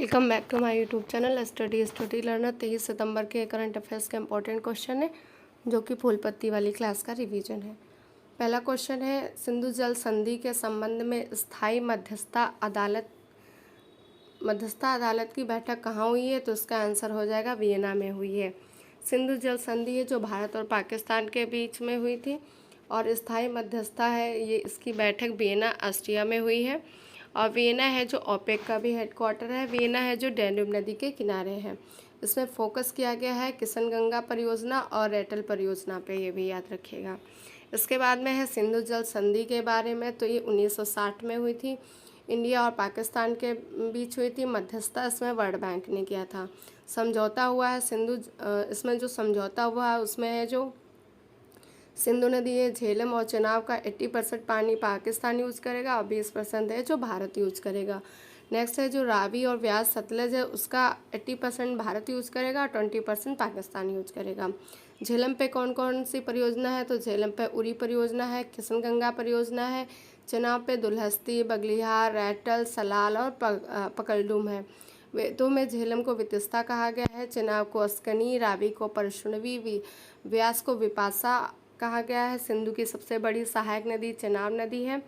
Welcome back to my YouTube channel study learner. 23 सितंबर के current affairs के important question है जो कि फूल पत्ती वाली क्लास का रिवीजन है। पहला क्वेश्चन है, सिंधु जल संधि के संबंध में स्थायी मध्यस्थता अदालत की बैठक कहाँ हुई है? तो इसका आंसर हो जाएगा वियना में हुई है। सिंधु जल संधि है जो भारत और पाकिस्तान के बीच में हुई थी और स्थायी मध्यस्थता है ये इसकी बैठक वियना ऑस्ट्रिया में हुई है। और वियना है जो ओपेक का भी हेडक्वार्टर है। वियना है जो डैन्यूब नदी के किनारे है। इसमें फोकस किया गया है किशनगंगा परियोजना और रेटल परियोजना पे, ये भी याद रखिएगा। इसके बाद में है सिंधु जल संधि के बारे में, तो ये 1960 में हुई थी। इंडिया और पाकिस्तान के बीच हुई थी। मध्यस्थता इसमें वर्ल्ड बैंक ने किया था। समझौता हुआ है इसमें जो समझौता हुआ है उसमें है जो सिंधु नदी है, झेलम और चेनाब का 80% पानी पाकिस्तान यूज़ करेगा और 20% है जो भारत यूज़ करेगा। नेक्स्ट है जो रावी और व्यास सतलज है उसका 80% भारत यूज़ करेगा और 20% पाकिस्तान यूज़ करेगा। झेलम पे कौन कौन सी परियोजना है? तो झेलम पे उरी परियोजना है, किशनगंगा परियोजना है, चेनाब पे दुल्हस्ती, बगलिहार, रैटल, सलाल और पकलडुम है। वेदों में झेलम को वितस्ता कहा गया है, चेनाब को अस्कनी, रावी को परशुणवी, व्यास को विपासा कहा गया है। सिंधु की सबसे बड़ी सहायक नदी चेनाब नदी है।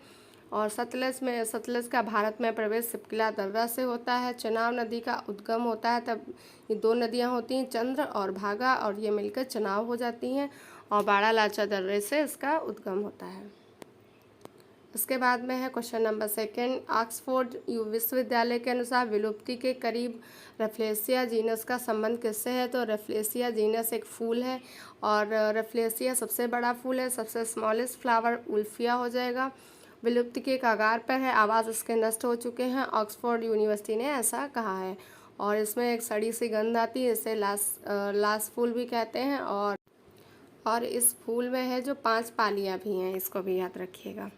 और सतलज का भारत में प्रवेश सिपकिला दर्रा से होता है। चेनाब नदी का उद्गम होता है, तब ये दो नदियां होती हैं चंद्र और भागा, और ये मिलकर चेनाब हो जाती हैं और बाड़ा लाचा दर्रे से इसका उद्गम होता है। इसके बाद में है क्वेश्चन नंबर 2। ऑक्सफोर्ड विश्वविद्यालय के अनुसार विलुप्ति के करीब रेफ्लेसिया जीनस का संबंध किससे है? तो रेफ्लेसिया जीनस एक फूल है और रेफ्लेसिया सबसे बड़ा फूल है। सबसे स्मॉलेस्ट फ्लावर उल्फिया हो जाएगा। विलुप्ति के कगार पर है, आवाज़ इसके नष्ट हो चुके हैं। ऑक्सफोर्ड यूनिवर्सिटी ने ऐसा कहा है। और इसमें एक सड़ी सी गंध आती है, इसे लास फूल भी कहते हैं। और इस फूल में है जो 5 पालियाँ भी हैं, इसको भी याद रखिएगा।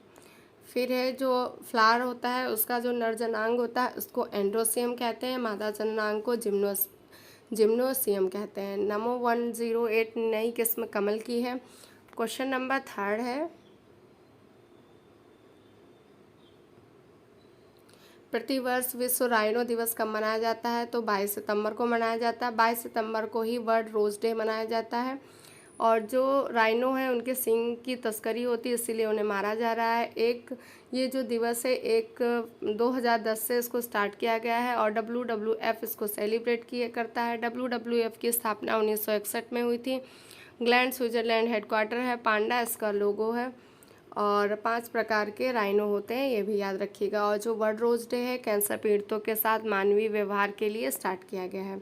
फिर है जो फ्लावर होता है उसका जो नर जनांग होता है उसको एंड्रोसियम कहते हैं, मादा जनांग को जिम्नोसियम कहते हैं। नमो 108 नई किस्म कमल की है। क्वेश्चन नंबर 3 है, प्रतिवर्ष विश्व राइनो दिवस कब मनाया जाता है? तो 22 सितंबर को मनाया जाता है। 22 सितंबर को ही वर्ल्ड रोज डे मनाया जाता है। और जो राइनो है उनके सींग की तस्करी होती है, इसीलिए उन्हें मारा जा रहा है। ये जो दिवस है 2010 से इसको स्टार्ट किया गया है और WWF इसको सेलिब्रेट करता है। WWF की स्थापना 1961 में हुई थी। ग्लैंड स्विट्जरलैंड हेडक्वार्टर है। पांडा इसका लोगो है और 5 प्रकार के राइनो होते हैं, ये भी याद रखिएगा। और जो वर्ल्ड रोज डे है कैंसर पीड़ितों के साथ मानवीय व्यवहार के लिए स्टार्ट किया गया है।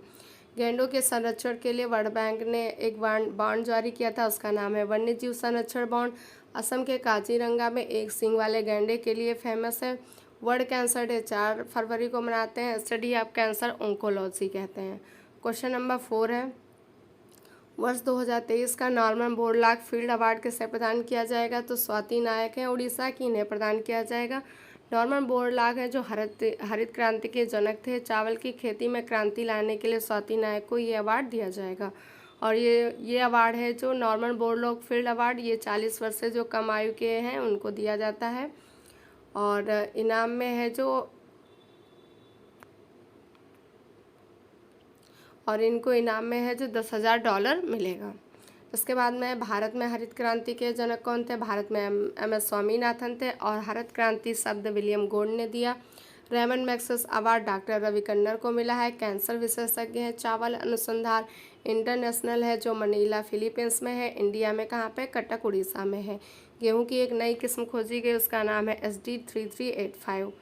गैंडों के संरक्षण के लिए वर्ल्ड बैंक ने एक बॉन्ड जारी किया था, उसका नाम है वन्य जीव संरक्षण बॉन्ड। असम के काजीरंगा में एक सींग वाले गैंडे के लिए फेमस है। वर्ल्ड कैंसर डे 4 फरवरी को मनाते हैं। स्टडी ऑफ कैंसर ओंकोलॉजी कहते हैं। क्वेश्चन नंबर 4 है, वर्ष 2023 का नॉर्मन बोरलॉग फील्ड अवार्ड किसे प्रदान किया जाएगा? तो स्वाति नायक हैं उड़ीसा की, इन्हें प्रदान किया जाएगा। नॉर्मन बोरलॉग हैं जो हरित क्रांति के जनक थे। चावल की खेती में क्रांति लाने के लिए स्वाति नायक को ये अवार्ड दिया जाएगा। और ये अवार्ड है जो नॉर्मन बोरलॉग फील्ड अवार्ड, ये 40 वर्ष से जो कम आयु के हैं उनको दिया जाता है। और इनाम में है इनको इनाम में है जो $10,000 मिलेगा। इसके बाद में भारत में हरित क्रांति के जनक कौन थे? भारत में MS स्वामीनाथन थे और हरित क्रांति शब्द विलियम गोल्ड ने दिया। Raymond Magsaysay award doctor Ravi Kannan को मिला है। कैंसर विशेषज्ञ हैं। चावल अनुसंधान इंटरनेशनल है जो मनीला फिलीपींस में है। इंडिया में कहाँ पे? कटक उड़ीसा में है। गेहूँ की एक नई किस्म खोजी गई, उसका नाम है SD 3385।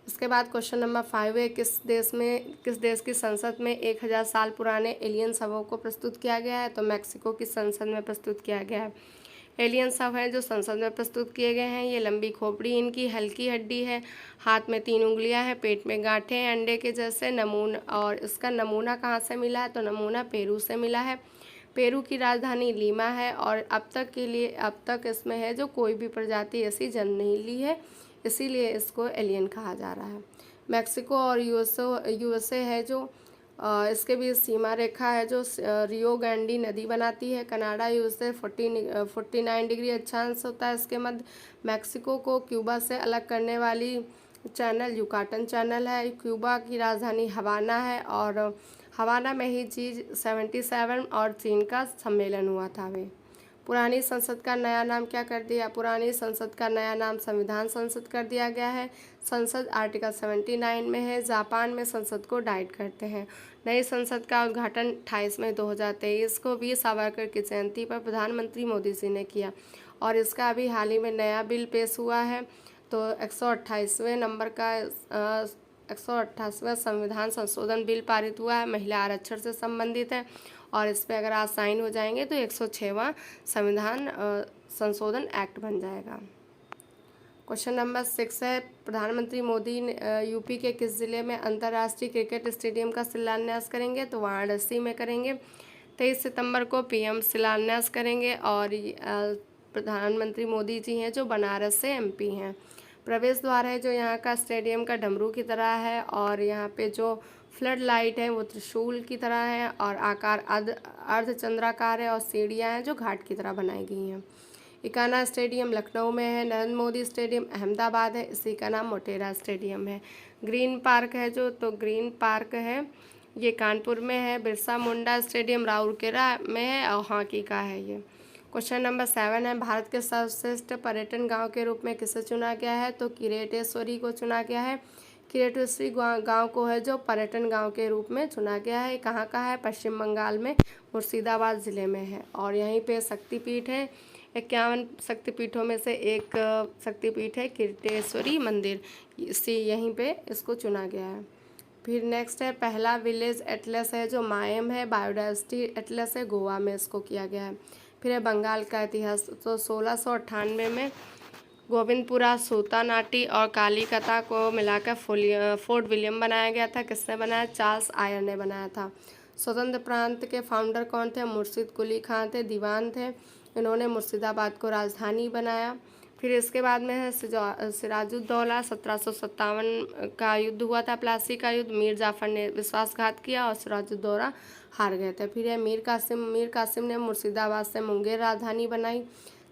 इसके बाद क्वेश्चन नंबर 5 है, किस देश की संसद में 1000 साल पुराने एलियन शवों को प्रस्तुत किया गया है? तो मैक्सिको की संसद में प्रस्तुत किया गया है। एलियन शव हैं जो संसद में प्रस्तुत किए गए हैं। ये लंबी खोपड़ी इनकी, हल्की हड्डी है, हाथ में 3 उंगलियां हैं, पेट में गांठें हैं अंडे के जैसे। और इसका नमूना कहाँ से मिला है? तो नमूना पेरू से मिला है। पेरू की राजधानी लीमा है और अब तक इसमें है जो कोई भी प्रजाति ऐसी जन्म नहीं ली है, इसीलिए इसको एलियन कहा जा रहा है। मैक्सिको और यूएसए है जो इसके बीच सीमा रेखा है जो रियो ग्रांडी नदी बनाती है। कनाडा यूएसए 49 डिग्री अक्षांश होता है इसके मध्य। मैक्सिको को क्यूबा से अलग करने वाली चैनल युकाटन चैनल है। क्यूबा की राजधानी हवाना है और हवाना में ही G77 और चीन का सम्मेलन हुआ था। वे पुरानी संसद का नया नाम क्या कर दिया? पुरानी संसद का नया नाम संविधान संसद कर दिया गया है। संसद आर्टिकल 79 में है। जापान में संसद को डाइट करते हैं। नई संसद का उद्घाटन 28 मई 2023 को वीर सावरकर की जयंती पर प्रधानमंत्री मोदी जी ने किया और इसका अभी हाल ही में नया बिल पेश हुआ है। तो 128वें नंबर का 188वां संविधान संशोधन बिल पारित हुआ है, महिला आरक्षण से संबंधित है और इस पर अगर आज साइन हो जाएंगे तो 106वां संविधान संशोधन एक्ट बन जाएगा। क्वेश्चन नंबर 6 है, प्रधानमंत्री मोदी यूपी के किस जिले में अंतर्राष्ट्रीय क्रिकेट स्टेडियम का शिलान्यास करेंगे? तो वाराणसी में करेंगे। 23 सितंबर को पीएम शिलान्यास करेंगे और प्रधानमंत्री मोदी जी हैं जो बनारस से एमपी हैं। प्रवेश द्वार है जो यहाँ का स्टेडियम का डमरू की तरह है और यहाँ पे जो फ्लड लाइट है वो त्रिशूल की तरह है और आकार अर्धचंद्राकार है और सीढ़ियाँ हैं जो घाट की तरह बनाई गई हैं। इकाना स्टेडियम लखनऊ में है। नरेंद्र मोदी स्टेडियम अहमदाबाद है, इसी का नाम मोटेरा स्टेडियम है। ग्रीन पार्क है जो, तो ग्रीन पार्क है ये कानपुर में है। बिरसा मुंडा स्टेडियम राउरकेला में है और हॉकी का है ये। क्वेश्चन नंबर 7 है, भारत के सर्वश्रेष्ठ पर्यटन गांव के रूप में किसे चुना गया है? तो किरेटेश्वरी को चुना गया है। किरेटेश्वरी गांव को है जो पर्यटन गांव के रूप में चुना गया है। कहाँ का है? पश्चिम बंगाल में मुर्शिदाबाद ज़िले में है और यहीं पे शक्तिपीठ है। 51 शक्तिपीठों में से एक शक्तिपीठ है किरेटेश्वरी मंदिर, इसी यहीं पे इसको चुना गया है। फिर नेक्स्ट है, पहला विलेज एटलस है जो मायम है। बायोडाइवर्सिटी एटलस है, गोवा में इसको किया गया है। फिर है बंगाल का इतिहास, तो 1698 में गोविंदपुरा, सूतानाटी और कालीकता को मिलाकर फोर्ट विलियम बनाया गया था। किसने बनाया? चार्ल्स आयर ने बनाया था। स्वतंत्र प्रांत के फाउंडर कौन थे? मुर्शिद कुली खान थे, दीवान थे। इन्होंने मुर्शिदाबाद को राजधानी बनाया। फिर इसके बाद में है सिराजुद्दौला। 1757 का युद्ध हुआ था, प्लासी का युद्ध। मीर जाफर ने विश्वासघात किया और सिराजुद्दौला हार गए थे। फिर है मीर कासिम ने मुर्शिदाबाद से मुंगेर राजधानी बनाई।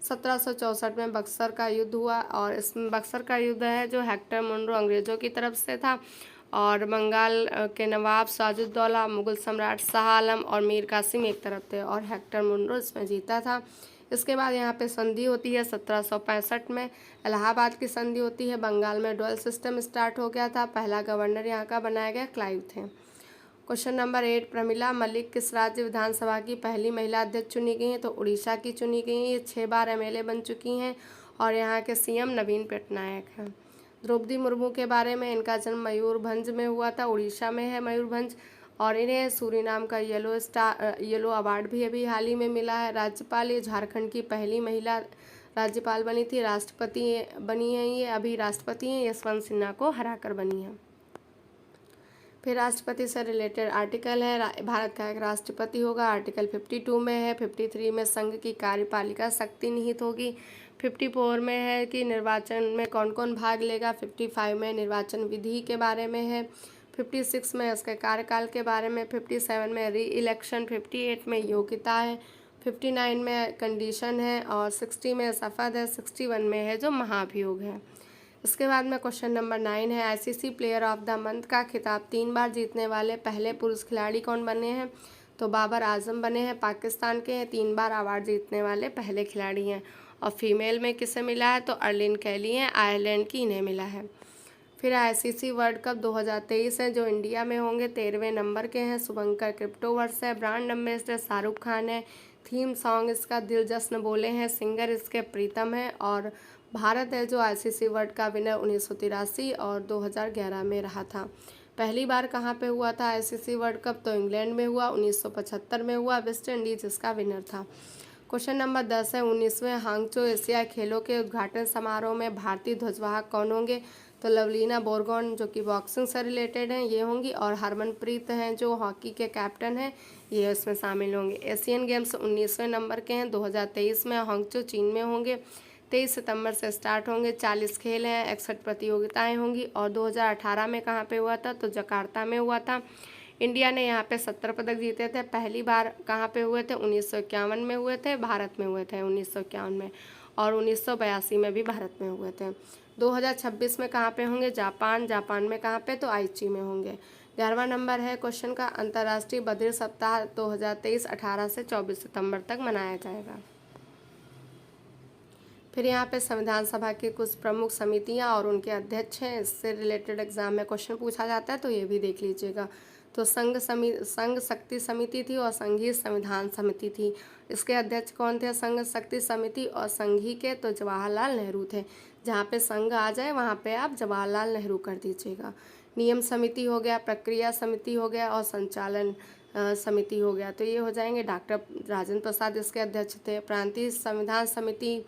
1764 में बक्सर का युद्ध हुआ और इसमें बक्सर का युद्ध है जो हेक्टर मुनरो अंग्रेज़ों की तरफ से था और बंगाल के नवाब सिराजुद्दौला, मुगल सम्राट शाह आलम और मीर कासिम एक तरफ थे और हेक्टर मुनरो इसमें जीता था। इसके बाद यहाँ पे संधि होती है 1765 में, इलाहाबाद की संधि होती है। बंगाल में डुअल सिस्टम स्टार्ट हो गया था। पहला गवर्नर यहाँ का बनाया गया क्लाइव थे। क्वेश्चन नंबर 8, प्रमिला मलिक किस राज्य विधानसभा की पहली महिला अध्यक्ष चुनी गई हैं? तो उड़ीसा की चुनी गई हैं। ये 6 बार एमएलए बन चुकी हैं और यहाँ के सीएम नवीन पटनायक हैं। द्रौपदी मुर्मू के बारे में, इनका जन्म मयूरभंज में हुआ था, उड़ीसा में है मयूरभंज, और इन्हें सूरीनाम का येलो अवार्ड भी अभी हाल ही में मिला है। राज्यपाल, ये झारखंड की पहली महिला राज्यपाल बनी थी। राष्ट्रपति बनी हैं, ये अभी राष्ट्रपति हैं, यशवंत सिन्हा को हराकर बनी हैं। फिर राष्ट्रपति से रिलेटेड आर्टिकल है, भारत का एक राष्ट्रपति होगा, आर्टिकल 52 में है। 53 में संघ की कार्यपालिका शक्ति निहित होगी। 54 में है कि निर्वाचन में कौन कौन भाग लेगा। 55 में निर्वाचन विधि के बारे में है। 56 में इसके कार्यकाल के बारे में। 57 में री इलेक्शन। 58 में योग्यता है। 59 में कंडीशन है और 60 में शपथ है। 61 में है जो महाभियोग है। इसके बाद में क्वेश्चन नंबर 9 है, ICC player of the month का खिताब 3 बार जीतने वाले पहले पुरुष खिलाड़ी कौन बने हैं? तो बाबर आजम बने हैं, पाकिस्तान के हैं। 3 बार अवार्ड जीतने वाले पहले खिलाड़ी हैं। और फीमेल में किसे मिला है? तो अर्लिन कैली हैं, आयरलैंड की, इन्हें मिला है। फिर आईसीसी वर्ल्ड कप 2023 है जो इंडिया में होंगे, 13वें नंबर के हैं। शुभंकर क्रिप्टोवर्स है, ब्रांड एम्बेसडर शाहरुख खान है। थीम सॉन्ग इसका दिल जश्न बोले हैं, सिंगर इसके प्रीतम है। और भारत है जो आईसीसी वर्ल्ड का विनर 1983 और 2011 में रहा था। पहली बार कहाँ पे हुआ था आईसीसी वर्ल्ड कप? तो इंग्लैंड में हुआ, 1975 में हुआ। वेस्ट इंडीज इसका विनर था। क्वेश्चन नंबर 10 है, 19वें हांगचो एशिया खेलों के उद्घाटन समारोह में भारतीय ध्वजवाहक कौन होंगे? तो लवलीना बोरगोन जो कि बॉक्सिंग से रिलेटेड हैं ये होंगी, और हरमनप्रीत हैं जो हॉकी के कैप्टन हैं, ये इसमें शामिल होंगे। एशियन गेम्स 19वें नंबर के हैं, 2023 में हांगचो चीन में होंगे। 23 सितंबर से स्टार्ट होंगे। 40 खेल हैं, 61 प्रतियोगिताएं होंगी। और 2018 में कहाँ पे हुआ था? तो जकार्ता में हुआ था। इंडिया ने यहाँ पे 70 पदक जीते थे। पहली बार कहाँ पे हुए थे? 1951 में हुए थे, भारत में हुए थे 1951 में। और 1982 में भी भारत में हुए थे। 2026 में कहाँ पे होंगे? जापान में कहाँ पे? तो आईची में होंगे। 11वां नंबर है क्वेश्चन का, अंतर्राष्ट्रीय बधिर सप्ताह 2023 18 से 24 सितंबर तक मनाया जाएगा। फिर यहाँ पे संविधान सभा की कुछ प्रमुख समितियाँ और उनके अध्यक्ष हैं, इससे रिलेटेड एग्जाम में क्वेश्चन पूछा जाता है, तो ये भी देख लीजिएगा। तो संघ शक्ति समिति थी और संघीय संविधान समिति थी। इसके अध्यक्ष कौन थे? संघ शक्ति समिति और संघी के तो जवाहरलाल नेहरू थे। जहाँ पे संघ आ जाए वहाँ पे आप जवाहरलाल नेहरू कर दीजिएगा। नियम समिति हो गया, प्रक्रिया समिति हो गया और संचालन समिति हो गया, तो ये हो जाएंगे डॉक्टर राजेंद्र प्रसाद इसके अध्यक्ष थे। प्रांतीय संविधान समिति,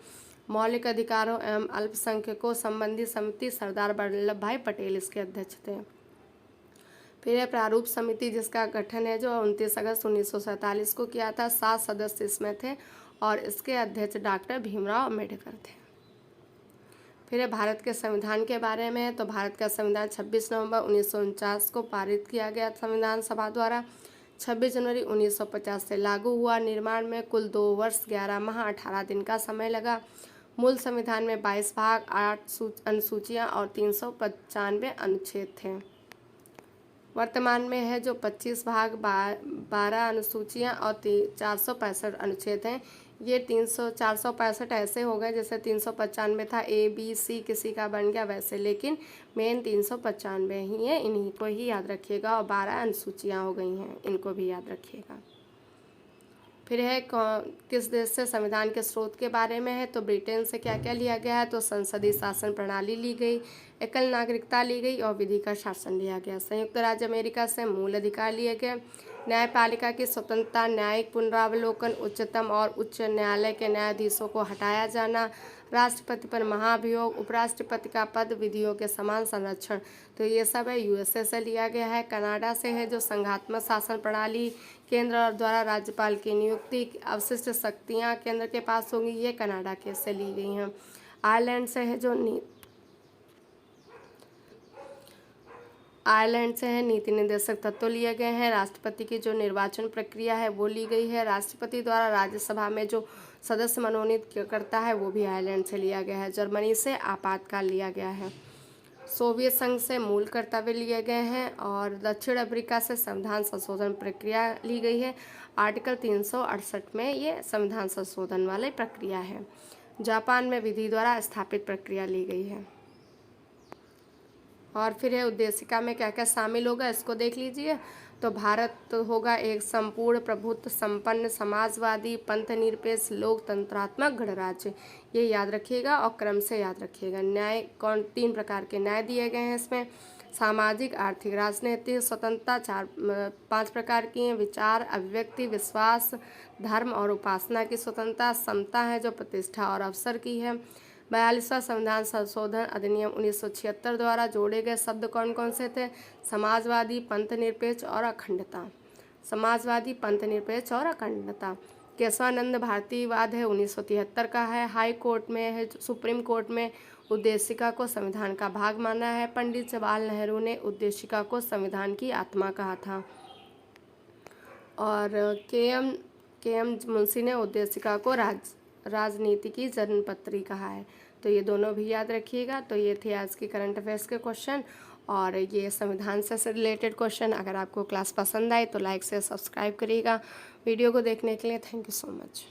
मौलिक अधिकारों एवं अल्पसंख्यकों संबंधी समिति, सरदार वल्लभ भाई पटेल इसके अध्यक्ष थे। फिर है प्रारूप समिति, जिसका गठन है जो 29 अगस्त 1947 को किया था। 7 सदस्य इसमें थे और इसके अध्यक्ष डॉक्टर भीमराव अम्बेडकर थे। फिर है भारत के संविधान के बारे में, तो भारत का संविधान 26 नवंबर 1949 को पारित किया गया संविधान सभा द्वारा। 26 जनवरी 1950 से लागू हुआ। निर्माण में कुल 2 वर्ष 11 माह 18 दिन का समय लगा। मूल संविधान में 22 भाग, 8 अनुसूचियाँ और 395 अनुच्छेद थे। वर्तमान में है जो 25 भाग, 12 अनुसूचियाँ और 465 अनुच्छेद हैं। ये 465 ऐसे हो गए जैसे 395 था, A B C किसी का बन गया वैसे, लेकिन मेन 395 ही है, इन्हीं को ही याद रखिएगा। और 12 अनुसूचियाँ हो गई हैं, इनको भी याद रखिएगा। फिर है किस देश से संविधान के स्रोत के बारे में है, तो ब्रिटेन से क्या क्या लिया गया है, तो संसदीय शासन प्रणाली ली गई, एकल नागरिकता ली गई और विधि का शासन लिया गया। संयुक्त राज्य अमेरिका से मूल अधिकार लिए गए, न्यायपालिका की स्वतंत्रता, न्यायिक पुनरावलोकन, उच्चतम और उच्च न्यायालय के न्यायाधीशों को हटाया जाना, राष्ट्रपति पर महाभियोग, उपराष्ट्रपति का पद, विधियों के समान संरक्षण, तो ये सब है यूएसए से लिया गया है। कनाडा से है जो संघात्मक शासन प्रणाली, केंद्र द्वारा राज्यपाल की नियुक्ति, अवशिष्ट शक्तियाँ केंद्र के पास होंगी, ये कनाडा के से ली गई हैं। आयरलैंड से है जो नीति निर्देशक तत्व लिए गए हैं। राष्ट्रपति की जो निर्वाचन प्रक्रिया है वो ली गई है। राष्ट्रपति द्वारा राज्यसभा में जो सदस्य मनोनीत करता है वो भी आयरलैंड से लिया गया है। जर्मनी से आपातकाल लिया गया है। सोवियत संघ से मूल कर्तव्य लिए गए हैं और दक्षिण अफ्रीका से संविधान संशोधन प्रक्रिया ली गई है। आर्टिकल 368 में ये संविधान संशोधन वाली प्रक्रिया है। जापान में विधि द्वारा स्थापित प्रक्रिया ली गई है। और फिर है उद्देशिका में क्या क्या शामिल होगा, इसको देख लीजिए। तो भारत होगा एक संपूर्ण प्रभुत्व संपन्न समाजवादी पंथनिरपेक्ष लोकतंत्रात्मक गणराज्य, ये याद रखिएगा और क्रम से याद रखिएगा। न्याय 3 प्रकार के न्याय दिए गए हैं इसमें, सामाजिक, आर्थिक, राजनीतिक स्वतंत्रता 5 प्रकार की हैं, विचार, अभिव्यक्ति, विश्वास, धर्म और उपासना की स्वतंत्रता, समता है जो प्रतिष्ठा और अवसर की है। 42वां संविधान संशोधन अधिनियम 1976 द्वारा जोड़े गए शब्द कौन कौन से थे? समाजवादी, पंथनिरपेक्ष और अखंडता। समाजवादी, पंथनिरपेक्ष और अखंडता। केशवानंद भारतीयवाद है 1973 का है। हाई कोर्ट में है, सुप्रीम कोर्ट में उद्देशिका को संविधान का भाग माना है। पंडित जवाहरलाल नेहरू ने उद्देशिका को संविधान की आत्मा कहा था और के एम मुंशी ने उद्देशिका को राजनीति की जन्मपत्री कहा है। तो ये दोनों भी याद रखिएगा। तो ये थे आज की करंट अफेयर्स के क्वेश्चन और ये संविधान से रिलेटेड क्वेश्चन। अगर आपको क्लास पसंद आए तो लाइक से सब्सक्राइब करिएगा। वीडियो को देखने के लिए थैंक यू सो मच।